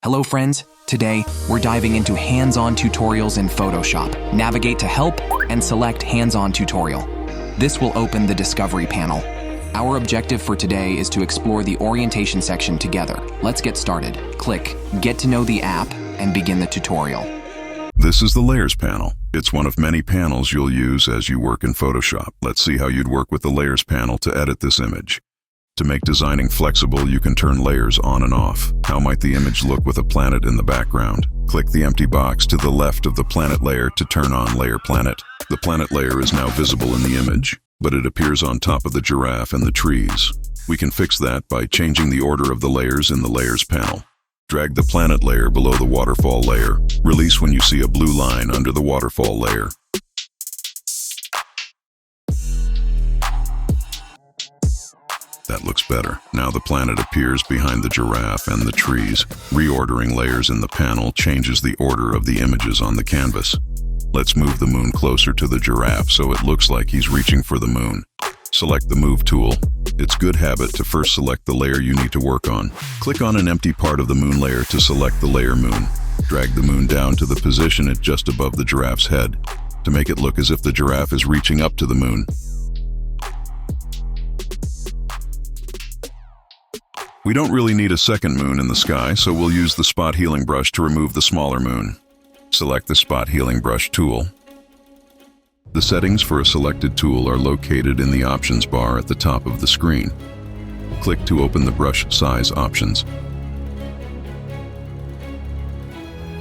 Hello friends, today we're diving into hands-on tutorials in Photoshop. Navigate to Help and select Hands-on Tutorial. This will open the Discovery panel. Our objective for today is to explore the orientation section together. Let's get started. Click Get to Know the App and begin the tutorial. This is the Layers panel. It's one of many panels you'll use as you work in Photoshop. Let's see how you'd work with the Layers panel to edit this image. To make designing flexible, you can turn layers on and off. How might the image look with a planet in the background? Click the empty box to the left of the planet layer to turn on Layer Planet. The planet layer is now visible in the image, but it appears on top of the giraffe and the trees. We can fix that by changing the order of the layers in the Layers panel. Drag the planet layer below the waterfall layer. Release when you see a blue line under the waterfall layer. That looks better. Now the planet appears behind the giraffe and the trees. Reordering layers in the panel changes the order of the images on the canvas. Let's move the moon closer to the giraffe so it looks like he's reaching for the moon. Select the Move tool. It's good habit to first select the layer you need to work on. Click on an empty part of the moon layer to select the layer Moon. Drag the moon down to the position it just above the giraffe's head to make it look as if the giraffe is reaching up to the moon. We don't really need a second moon in the sky, so we'll use the spot healing brush to remove the smaller moon. Select the spot healing brush tool. The settings for a selected tool are located in the options bar at the top of the screen. Click to open the brush size options.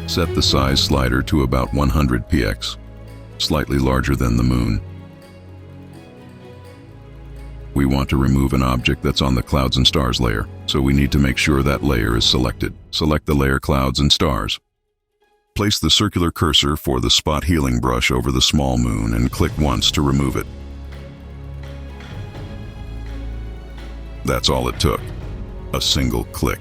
Set the size slider to about 100 px, slightly larger than the moon. We want to remove an object that's on the Clouds and Stars layer, so we need to make sure that layer is selected. Select the layer Clouds and Stars. Place the circular cursor for the spot healing brush over the small moon and click once to remove it. That's all it took. A single click.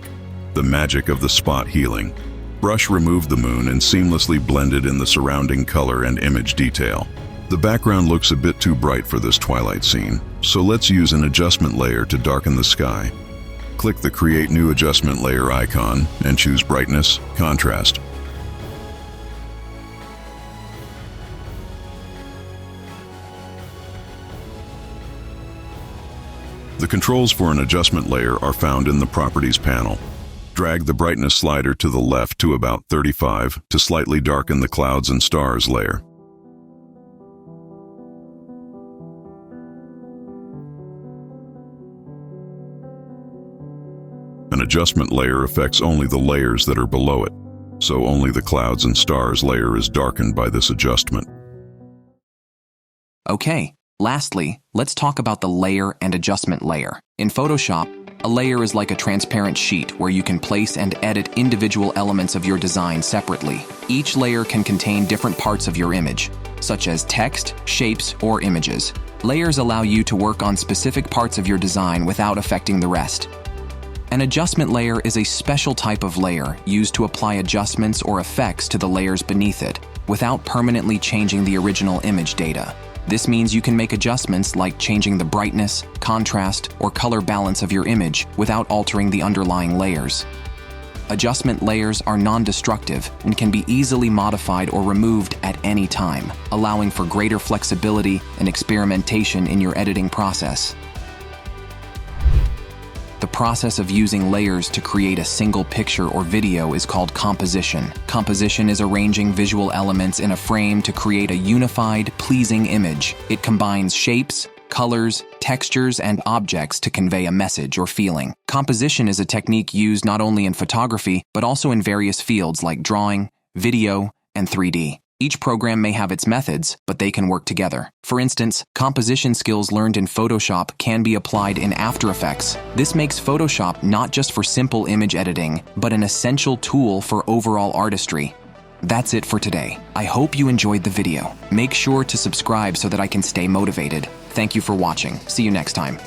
The magic of the spot healing. Brush removed the moon and seamlessly blended in the surrounding color and image detail. The background looks a bit too bright for this twilight scene, so let's use an adjustment layer to darken the sky. Click the Create New Adjustment Layer icon and choose Brightness, Contrast. The controls for an adjustment layer are found in the Properties panel. Drag the brightness slider to the left to about 35 to slightly darken the Clouds and Stars layer. An adjustment layer affects only the layers that are below it, so only the Clouds and Stars layer is darkened by this adjustment. Okay, lastly, let's talk about the layer and adjustment layer. In Photoshop, a layer is like a transparent sheet where you can place and edit individual elements of your design separately. Each layer can contain different parts of your image, such as text, shapes, or images. Layers allow you to work on specific parts of your design without affecting the rest. An adjustment layer is a special type of layer used to apply adjustments or effects to the layers beneath it without permanently changing the original image data. This means you can make adjustments like changing the brightness, contrast, or color balance of your image without altering the underlying layers. Adjustment layers are non-destructive and can be easily modified or removed at any time, allowing for greater flexibility and experimentation in your editing process. The process of using layers to create a single picture or video is called composition. Composition is arranging visual elements in a frame to create a unified, pleasing image. It combines shapes, colors, textures, and objects to convey a message or feeling. Composition is a technique used not only in photography, but also in various fields like drawing, video, and 3D. Each program may have its methods, but they can work together. For instance, composition skills learned in Photoshop can be applied in After Effects. This makes Photoshop not just for simple image editing, but an essential tool for overall artistry. That's it for today. I hope you enjoyed the video. Make sure to subscribe so that I can stay motivated. Thank you for watching. See you next time.